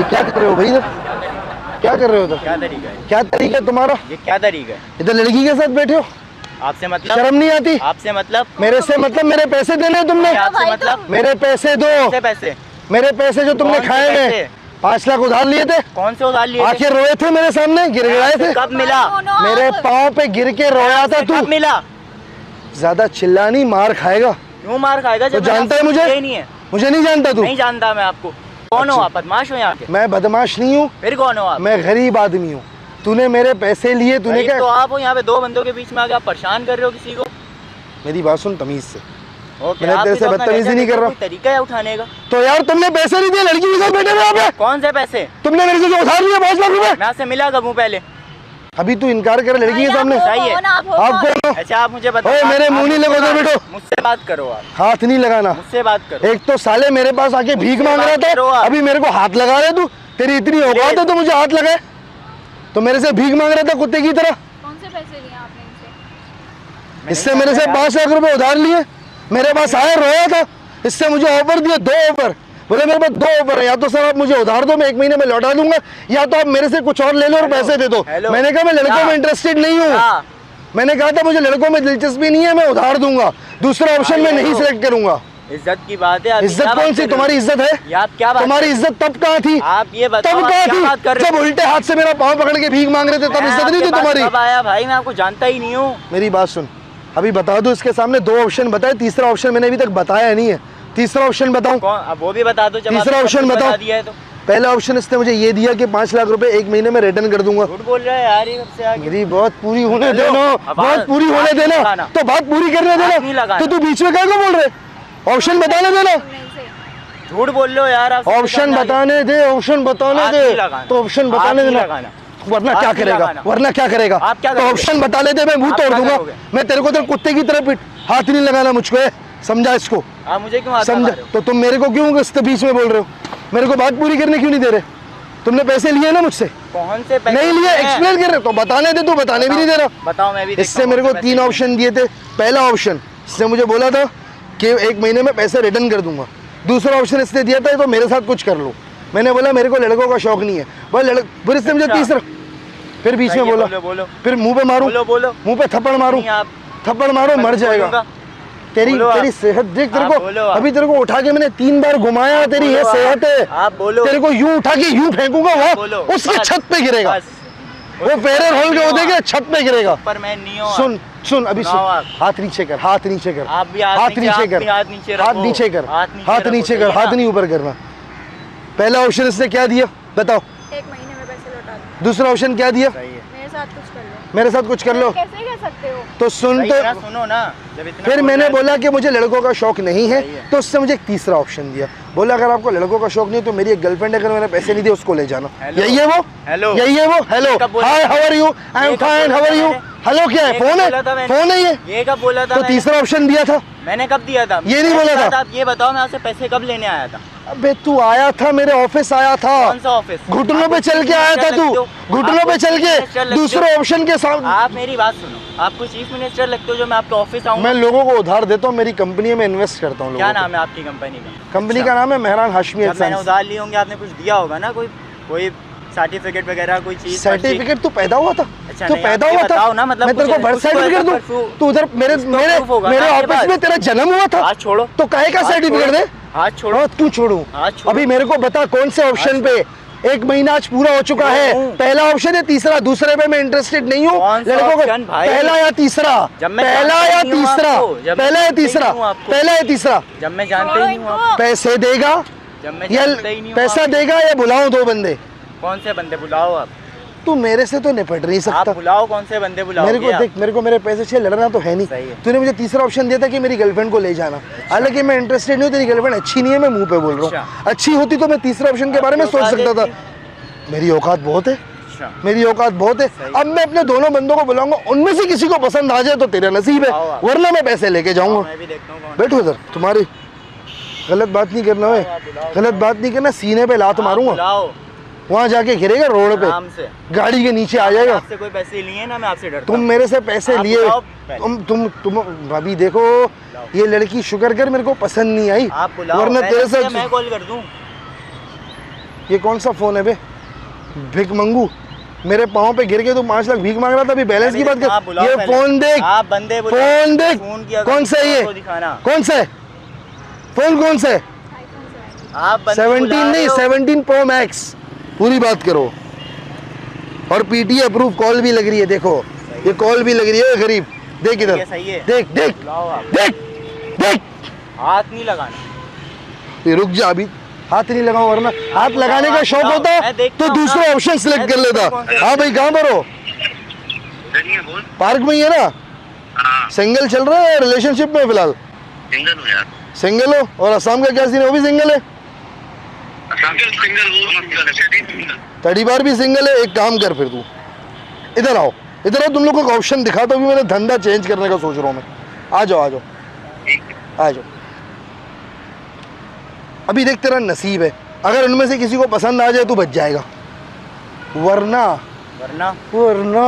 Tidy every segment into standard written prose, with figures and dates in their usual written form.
क्या कर रहे हो भाई? क्या कर रहे हो? क्या तरीका है? क्या तरीका है तुम्हारा? ये क्या तरीका है? इधर लड़की के साथ बैठे हो, आपसे मतलब? शर्म नहीं आती? आपसे मतलब? मेरे से मतलब मेरे पैसे देने हैं तुमने? आपसे मतलब? मेरे पैसे दो। पैसे? मेरे पैसे जो तुमने खाए हैं। 5 लाख उधार लिए थे। कौन से उधार लिए? आखिर रोए थे मेरे सामने, गिड़गिड़ाए थे। कब मिला? मेरे पाँव पे गिर के रोया था तू। कब मिला? ज्यादा चिल्लानी, मार खाएगा। क्यों मार खाएगा? तो जानता है मुझे? नहीं है। मुझे नहीं जानता तू? नहीं जानता मैं आपको। कौन हो आप? बदमाश हो यहाँ के? मैं बदमाश नहीं हूँ। फिर कौन हो आप? मैं गरीब आदमी हूँ। तूने मेरे पैसे लिए, तूने क्या? तो आप हो यहाँ पे 2 बंदों के बीच में आके आप परेशान कर रहे हो किसी को। मेरी बात सुन तमीज से। ओके, मैं तेरे से बदतमीजी नहीं कर रहा। तरीका है उठाने का। तो यार तुमने पैसे नहीं दिए, लड़की के साथ बैठे हुए पे। कौन से पैसे? तुमने मेरे से जो उधार लिया 5 लाख रुपए। मैं आपसे मिला कब हूँ पहले? अभी तू इनकार कर लड़की के सामने। सही है। आप कौन हो? अच्छा आप मुझे बताओ। मेरे मुंह नहीं लगो, बैठो। मुझसे बात करो आप। हाथ नहीं लगाना। मुझसे बात करो। एक तो साले मेरे पास आके भीख मांग रहा था, अभी मेरे को हाथ लगा रहे तू। तेरी इतनी औकात है तो मुझे हाथ लगाए? तो मेरे से भीख मांग रहा था कुत्ते की तरह। कौन से पैसे लिए आपने इनसे? इससे मेरे से 5 लाख रुपए उधार लिए। मेरे पास आया, रोया था। इससे मुझे ऑफर दिया, 2 ऑफर। बोले मेरे पास 2 ऑफर है, या तो सर आप मुझे उधार दो, मैं 1 महीने में लौटा दूंगा, या तो आप मेरे से कुछ और ले लो और पैसे दे दो। मैंने कहा मैं लड़कों में इंटरेस्टेड नहीं हूँ। मैंने कहा था मुझे लड़कों में दिलचस्पी नहीं है, मैं उधार दूंगा। दूसरा ऑप्शन मैं नहीं सिलेक्ट करूंगा। इज्जत की बात है। इज्जत कौन सी? तुम्हारी इज्जत है? आप क्या बात? तुम्हारी इज्जत तब कहाँ थी? आप ये बताओ, तब कहाँ थी जब उल्टे हाथ से मेरा पाँव पकड़ के भीख मांग रहे थे, तब इज्जत नहीं थी तुम्हारी? कब आया भाई? मैं आपको जानता ही नहीं हूँ। मेरी बात सुन, अभी बता दो इसके सामने 2 ऑप्शन बताए, तीसरा ऑप्शन मैंने अभी तक बताया नहीं है। तीसरा ऑप्शन बताऊं? अब वो भी बता दो। तीसरा ऑप्शन बताओ। पहला ऑप्शन इसने मुझे ये दिया कि 5 लाख रुपए 1 महीने में रिटर्न कर दूंगा। झूठ बोल रहा है यार ये कब से आगे? मेरी बात पूरी होने देना, बात पूरी होने देना, तो बात पूरी करने देना। तो तू बीच में क्या बोल रहे? ऑप्शन बताने देना। झूठ बोल रहे हो यार आप। ऑप्शन बताने दे, ऑप्शन बताने दे, तो ऑप्शन बताने देना, वरना क्या करेगा? वरना क्या करेगा? तो ऑप्शन बता लेते, मैं मुंह तोड़ दूंगा। मैं तेरे को तो कुत्ते की तरह पीट, हाथ नहीं लगाना मुझको, समझा इसको? आप मुझे क्यों समझा? तो तुम मेरे को क्यों इस बीच में बोल रहे हो? मेरे को बात पूरी करने क्यों नहीं दे रहे? तुमने पैसे लिए ना मुझसे? कौन से पैसे? नहीं लिए, एक्सप्लेन कर रहे तो बताने दे, तू बताने भी नहीं दे रहा। बताओ। मैं भी इससे मेरे को 3 ऑप्शन दिए थे। पहला ऑप्शन इसने मुझे बोला था कि 1 महीने में पैसे रिटर्न कर दूंगा। दूसरा ऑप्शन इसने दिया था तो मेरे साथ कुछ कर लो। मैंने बोला मेरे को लड़कों का शौक नहीं है। फिर इसने मुझे तीसरा, फिर बीच में बोला, फिर मुंह पे मारूं, मुंह पे थप्पड़ मारूं, थप्पड़ मारो मर जाएगा। तेरी सेहत देख, तेरे को अभी तेरे को उठा के मैंने 3 बार घुमाया, तेरी ये सेहत है। आप बोलो। तेरे को यूं उठा के यूं फेंकूंगा, वो उसके छत पे गिरेगा, वो फेरे रोल के उधेगा, छत पे गिरेगा। पर मैं नहीं हूं। सुन सुन, अभी सुन, हाथ नीचे कर, हाथ नीचे कर, आप भी हाथ नीचे कर, हाथ नीचे कर, हाथ नीचे कर, हाथ नहीं ऊपर करना। पहला ऑप्शन इसने क्या दिया बताओ? 1 महीने में पैसे लौटा दो। दूसरा ऑप्शन क्या दिया? मेरे साथ कुछ कर लो। मेरे साथ कुछ कर लो। कैसे कह सकते हो? तो सुन, तो सुनो ना। फिर मैंने बोला कि मुझे लड़कों का शौक नहीं है, तो उससे मुझे एक तीसरा ऑप्शन दिया। बोला अगर आपको लड़कों का शौक नहीं है तो मेरी एक गर्लफ्रेंड है, अगर मैंने पैसे नहीं दिए उसको ले जाना। यही है वो? हेलो। यही है वो? Hello, hi, how are you? I am fine, how are you? Hello क्या है? फोन है? फोन है ये कब बोला था? तो तीसरा ऑप्शन दिया था मैंने। कब दिया था? ये नहीं बोला था। आप ये बताओ मैं आपसे पैसे कब लेने आया था? अबे तू आया था, मेरे ऑफिस आया था। कौन सा ऑफिस? घुटनों पे चल के आया था तू, घुटनों पे चल के, दूसरे ऑप्शन के साथ। आप मेरी बात सुनो, आप कोई चीफ मिनिस्टर लगते हो जो मैं आपके ऑफिस आऊं? मैं लोगों को उधार देता हूँ, मेरी कंपनी में इन्वेस्ट करता हूँ। क्या नाम है आपकी कंपनी का? कंपनी का नाम है मेहरान हाशमी। मैंने उधार लिए होंगे, आपने कुछ दिया होगा ना, कोई सर्टिफिकेट वगैरह कोई चीज? सर्टिफिकेट तू पैदा हुआ था? अच्छा, तो पैदा हुआ था ना, मतलब मैं तेरे को बर्थ सर्टिफिकेट दूं? तू उधर मेरे ऑफिस में तेरा जन्म हुआ था? हाथ छोड़ो। तो काहे का सर्टिफिकेट दे? हाथ छोड़ो। क्यों छोड़ूं? अभी मेरे को बता कौन से ऑप्शन पे? 1 महीना आज पूरा हो चुका है। पहला ऑप्शन है, तीसरा, दूसरे पे मैं इंटरेस्टेड नहीं हूँ। लड़कों को पहला या तीसरा? पहला या तीसरा? पहला या तीसरा? पहला या तीसरा? जब मैं जानता ही नहीं हूँ। पैसे देगा या पैसा देगा या बुलाऊं 2 बंदे? कौन से बंदे बुलाओ आप? तू मेरे से तो निपट नहीं सकता। आप बुलाओ, कौन से बंदे बुलाओ? मेरे को देख, मेरे को मेरे पैसे से लड़ना तो है नहीं। तूने मुझे तीसरा ऑप्शन दिया था कि मेरी गर्लफ्रेंड को ले जाना। हालांकि मैं इंटरेस्टेड नहीं हूँ, तेरी गर्लफ्रेंड अच्छी नहीं है, मैं मुंह पे बोल रहा हूँ। अच्छी होती तो मैं तीसरा ऑप्शन के बारे में सोच सकता था। मेरी औकात बहुत है, मेरी औकात बहुत है। अब मैं अपने दोनों बंदों को बुलाऊंगा, उनमें से किसी को पसंद आ जाए तो तेरा नसीब है, वरना मैं पैसे लेके जाऊंगा। बैठो इधर, तुम्हारी गलत बात नहीं करना है, गलत बात नहीं करना, सीने पे लात मारूंगा, वहाँ जाके गिरेगा रोड पे, गाड़ी के नीचे आ जाएगा। आपसे कोई पैसे लिए ना, मैं आपसे डरता तुम मेरे से पैसे लिए, तुम अभी देखो ये लड़की शुक्र कर मेरे को पसंद नहीं आई, आप बुलाओ, वरना तेरे से मैं कॉल कर दूं। ये कौन सा फ़ोन है बे? भिख मंगू, मेरे पाँव पे गिर के तू 5 लाख भीख मांग रहा था, अभी बैलेंस की बात कर। ये फ़ोन देख, आप बंदे बुलाओ, फ़ोन देख, फोन की अगर कौन सा है ये? फोटो दिखाना। कौन सा है फ़ोन? कौन सा है? आप बंदे 17 बुला रहे नहीं, हो। 17 प्रो मैक्स, पूरी बात करो। और पीटी अप्रूव कॉल भी लग रही है, देखो ये कॉल भी लग रही है। गरीब देख इधर, सही है। देख देख बुलाओ आप। देख देख, हाथ नहीं लगाना। ये रुक जा, अभी हाथ नहीं लगाऊं, वरना हाथ लगाने का शौक होता मैं देखता तो हूं दूसरा ना। ऑप्शन सिलेक्ट मैं कर देखता लेता। हूं कौन सा। हाँ भाई, कहाँ पर हो? पार्क में ही है ना? सिंगल चल रहा है, रिलेशनशिप में फिलहाल? सिंगल हो यार। सिंगल हो? और असम का क्या सीन है? वो भी सिंगल है? सिंगल तड़ी बार भी सिंगल है। एक काम कर फिर, तू इधर आओ, इधर आओ, तुम लोग को एक ऑप्शन दिखाता हूँ। अभी मैंने धंधा चेंज करने का सोच रहा हूँ मैं। आ जाओ आ जाओ आ जाओ। अभी देख, तेरा नसीब है, अगर उनमें से किसी को पसंद आ जाए तो बच जाएगा, वरना वरना वरना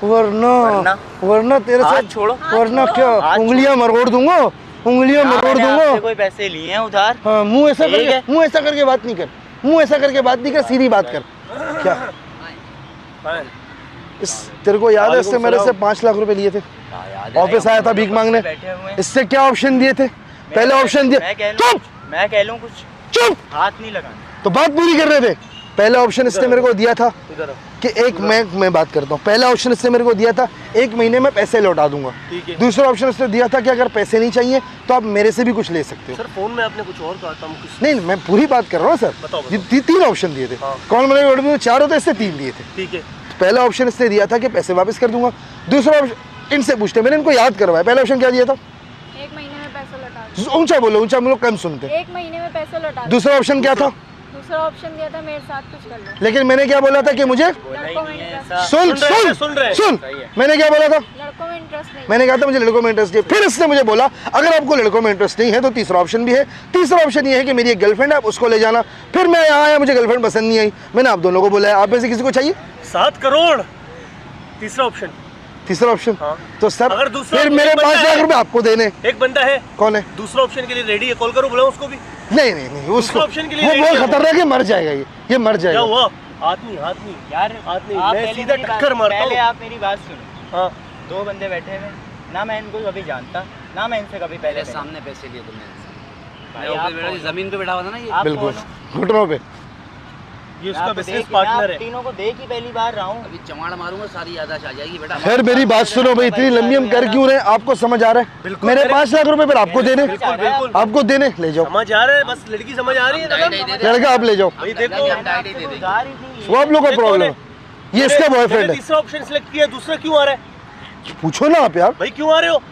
वरना वरना वरना तेरे हाथ साथ छोड़ो। वरना क्या हाथ उंगलियां मरोड़ दूंगा, उंगलियां मरोड़ मैंने दूंगा। आपसे कोई पैसे लिए हैं उधार? हाँ, मुंह ऐसा ठीक करके, है। मुंह ऐसा करके बात नहीं कर, मुंह ऐसा करके बात नहीं कर, सीधी बात कर। क्या इस तेरे को याद है इससे मेरे से 5 लाख रुपए लिए थे? ऑफिस आया था भीख मांगने, बैठे हुए हैं। इससे क्या ऑप्शन दिए थे? पहले ऑप्शन दिया, चुप मैं कह लूं कुछ, चुप, हाथ नहीं लगाना। तो बात पूरी कर रहे थे। पहला ऑप्शन इसने मेरे को दिया था कि मैं बात करता हूँ। पहला ऑप्शन इसने मेरे को दिया था 1 महीने में पैसे लौटा दूंगा। दूसरा ऑप्शन इसने दिया था कि अगर पैसे नहीं चाहिए तो आप मेरे से भी कुछ ले सकते हो। सर फोन में आपने कुछ और कहा था, हम कुछ नहीं, मैं पूरी बात कर रहा हूँ सर। बताओ। 3 ऑप्शन दिए थे। कौन मैंने 4 होते, इससे 3 दिए थे। ठीक है। पहला ऑप्शन इसने दिया था कि पैसे वापस कर दूंगा। दूसरा ऑप्शन इनसे पूछते, मैंने इनको याद करवाया। पहला ऑप्शन क्या दिया था? 1 महीने में पैसे लौटा दो। ऊंचा बोलो, ऊंचा, हम लोग कम सुनते। 1 महीने में पैसे लौटा दो। दूसरा ऑप्शन क्या था? दूसरा ऑप्शन दिया था मेरे साथ कुछ कर लो। लेकिन मैंने क्या बोला था कि मुझे लड़कों में इंटरेस्ट, सुन सुन सुन रहे हैं। सुन, मैंने क्या बोला था? लड़कों में इंटरेस्ट नहीं। मैंने कहा था मुझे लड़कों में इंटरेस्ट नहीं है। फिर इसने मुझे बोला अगर आपको लड़कों में इंटरेस्ट नहीं है तो तीसरा ऑप्शन भी है। तीसरा ऑप्शन ये है कि मेरी एक गर्लफ्रेंड है, आप उसको ले जाना। फिर मैं यहाँ आया, मुझे गर्लफ्रेंड पसंद नहीं आई, मैंने आप दोनों को बोला आप में से किसी को चाहिए? 7 करोड़ तीसरा ऑप्शन। तीसरा ऑप्शन। हाँ। तो सर अगर दूसरा फिर ऑप्शन मेरे एक बंदा 5 लाख है। रुपए आपको देने। एक बंदा है, कौन है? दूसरा ऑप्शन के लिए रेडी है, कॉल करो, बुलाओ उसको भी। नहीं नहीं नहीं, उसको ऑप्शन के लिए वो रेडी बहुत है। खतरनाक है, मर जाएगा ये मर क्या जाएगा। हुआ? हाथ नहीं यार हाथ नहीं, आप मैं पहले सीधा मेरी टक्कर बात- मारता पहले हूँ। आप मेरी बात सुनो। हाँ 2 बंदे बैठे हुए, ना मैं इनको कभी जानता, ना मैं इनसे कभी पहले मेरे सामने पैसे लिए तुमने इनसे। भाई, मैं आप ऑफिस बैठा कौन हो? जमीन पे बैठा हुआ था ना ये। आप बिल्कुल, कौन हो? घुटनों पे। ये मैं उसका आपको बिजनेस देख- मैं पार्टनर आप है। तीनों को देख ही पहली बार रहा हूँ। अभी चमाड़ मारूंगा, सारी यादाश्त आ जाएगी बेटा। खैर मेरी बात सुनो भाई, इतनी लंबी हम कर क्यों रहे हैं? आपको समझ आ रहा है? बिल्कुल, मेरे मेरे- 5 लाख रुपए फिर आपको देने, बिल्कुल। आपको देने, ले जाओ। समझ आ रहा है, बस लड़की समझ आ रही है डाई ना? डाई दे दे। लड़का आप ले जाओ, भाई देखो, हम डाई डाई दे देंगे। उधार ही नहीं वो आप लोग का ये कौन प्रॉब्लम है? है। ये इसका बॉयफ्रेंड मैंने है। तीसरा ऑप्शन सिलेक्ट किया, दूसरा क्यों आ रहा है? पूछो ना आप यार। भाई क्यों आ रहे हो?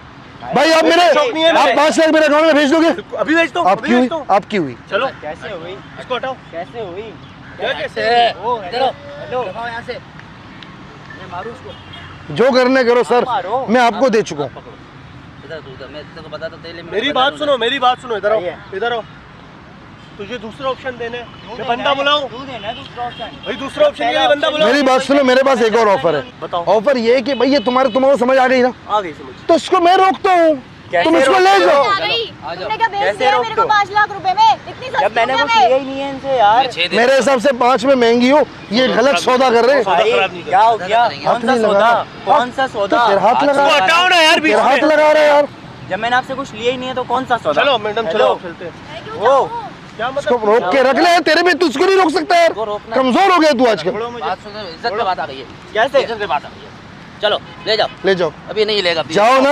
भाई आप मेरे शौक नहीं है आप मेरे। 5 लाख मेरे अकाउंट में भेज दोगे? अभी भेजता हूँ, आपकी अभी हुई, भेजता हूँ। आपकी हुई। चलो कैसे हुई? इसको हटाओ। कैसे हुई? क्या कैसे? ओ इधर आओ, हेलो दिखाओ यहाँ से। मैं मारूं उसको। जो करने करो सर, मारो। मैं आपको दे चुका हूँ। इधर तू इधर, मैं तेरे को बताता तेरे लिए। मेरी बात सुनो, मेरी बात सुनो, इधर आओ, आइए। इधर आओ। तुझे दूसरा ऑप्शन देने, मैं बंदा बुलाऊं? तू देना दूसरा ऑप्शन। भाई दूसरा ऑप्शन के लिए बंदा बुलाओ। मेरी बात सुनो, मेरे पास एक और ऑफर है। बताओ। ऑफर ये है कि भाई ये तुम्हारे समझ आ गई ना, आ गई समझ। तो इसको मैं रोकता हूँ, कैसे तुम इसको ले रोकते जाओ। हो? आ गई। आ जाओ। तुमने क्या बेच कैसे दिया रोक मेरे को दो? 5 लाख रुपए में? इतनी सस्ती जब मैंने हूँ कुछ क्या लिया मैं? ही नहीं है इनसे यार। मैं 6 दे मेरे हिसाब से 5 में महंगी हो, ये गलत सौदा कर रहे हैं। सौदा भाई, खराब नहीं कर। क्या हो गया? हाथ कौन सा नहीं सौदा? लगाना। कौन सा तो सौदा? फिर हाथ लगा, इसको हटाओ ना यार बीच फिर हाथ में। लगा रहे यार। जब मैंने आपसे कुछ लिया ही नहीं है तो कौन सा सौदा? चलो मैडम, हेलो? चलो चलते हैं। मैं क्यों ओ। जाऊँ? क्या इसको मतलब? रोक के रख ले, तेरे में तुझको नहीं रोक सकता यार। को रोकना। कमजोर हो गया तू आजकल। छोड़ो मुझे। बात सुन, इज्जत पे बात आ गई है। कैसे? इज्जत पे बात आ गई है। चलो ले जाओ, ले जाओ, अभी नहीं हिलेगा। जाओ ना।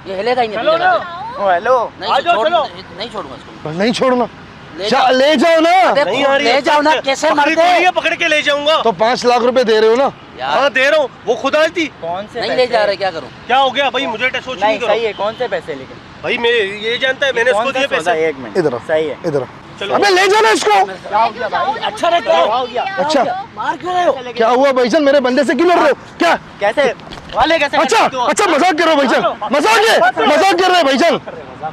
ये हिलेगा ही नहीं। चलो हिलेगा ना। तो। ओ हेलो। नहीं आ जाओ, चलो। नहीं छोड़ूंगा इसको। नहीं छोड़ना, ले जाओ। ले जाओ ना। नहीं आ रही ले है। जाओ ना, कैसे पकड़ी मरते? थोड़ी है, पकड़ के ले जाऊंगा। तो 5 लाख रुपए दे रहे हो ना? यार हाँ दे रहा हूँ, वो खुद आई थी। कौन से नहीं पैसे? ले जा रहे, क्या करूं? क्या हो गया भाई? मुझे सोच नहीं नहीं करो सही है, कौन से पैसे लेकिन? भाई। मैं ये जानता है, मैंने कौन इसको सा दिए सौदा? पैसे। एक मिनट। इधर आओ, सही है। इधर आओ। चलो। अबे ले जाओ ना इसको। क्या हो गया भाई? अच्छा रहता है। क्या हो गया? अच्छा, मार क्यों रहे हो? क्या हुआ भाईजान? मेरे बंदे से क्यों लड़ रहे हो? क्या? कैसे? वाले कैसे? अच्छा अच्छा, मजाक कर रहे हो भाईजान? मजाक कर रहे हैं भाईजान?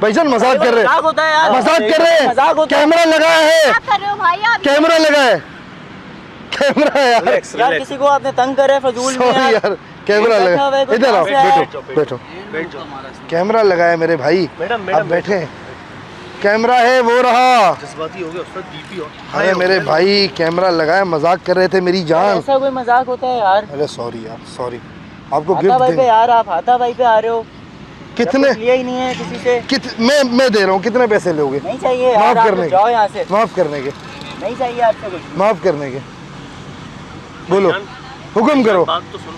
भाईजान मजाक कर रहे मजाक हैं, होता है यार। मजाक कर रहे मजाक हैं। होता है। कैमरा लगाया है, क्या कर रहे हो भाई आप? कैमरा लगा है, कैमरा है यार। यार किसी को आपने तंग करे फजूल में सॉरी यार, कैमरा बैठा हुआ लगा। है, कोई इधर आओ, कहाँ से आया है? बैठो बैठो। बैठ जाओ। मारा इसने। कैमरा लगाया मेरे भाई, मैडम, आप मैडम, बैठे हैं। कैमरा है वो रहा। जज्बाती हो गया उसका डीपी और अरे मेरे भाई कैमरा लगाए, मजाक कर रहे थे मेरी जान। ऐसा कोई मजाक होता है यार? अरे सॉरी यार, सॉरी। आपको हाथा गिफ्ट भाई पे दे। यार, आप हाथा भाई पे आ रहे हो। कितने जब कुछ लिया ही नहीं है किसी से। मैं दे रहा हूँ, कितने पैसे लोगे? नहीं चाहिए यार, माफ आप करने तो जाओ यहाँ से। माफ करने के, नहीं चाहिए आपसे कुछ। माफ करने के। बोलो, हुक्म करो। बात तो सुन,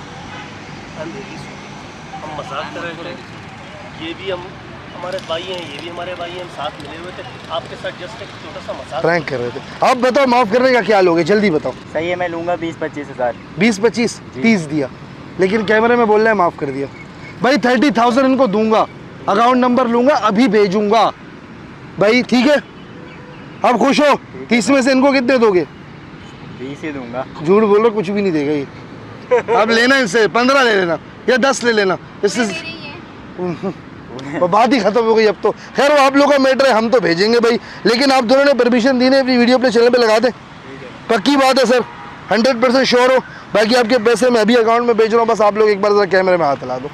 हम मजाक कर रहे थे, ये भी हमारे भाई हैं, ये भी हमारे भाई हैं, हम साथ मिले हुए थे, आपके साथ जस्ट एक छोटा सा मजाक। प्रैंक कर रहे थे। आप बताओ माफ करने का क्या लोगे, जल्दी बताओ। सही है, मैं लूँगा 20-25 हज़ार। 20-25 30 दिया, लेकिन कैमरे में बोल रहे हैं माफ कर दिया। भाई 30,000 इनको दूंगा, अकाउंट नंबर लूंगा, अभी भेजूंगा भाई, ठीक है? आप खुश हो? 30 में से इनको कितने दोगे? 20 ही दूंगा। झूठ बोलो, कुछ भी नहीं देगा ये। अब लेना इनसे 15 ले लेना या 10 ले लेना, इससे बात ही खत्म हो गई अब तो। खैर वो आप लोगों का मैटर है, हम तो भेजेंगे भाई, लेकिन आप दोनों ने परमिशन दी है अपनी वीडियो अपने चैनल पे लगा दें। पक्की बात है सर, 100% श्योर हो? बाकी आपके पैसे मैं अभी अकाउंट में भेज रहा हूँ, बस आप लोग एक बार जरा कैमरे में हाथ हिला दो।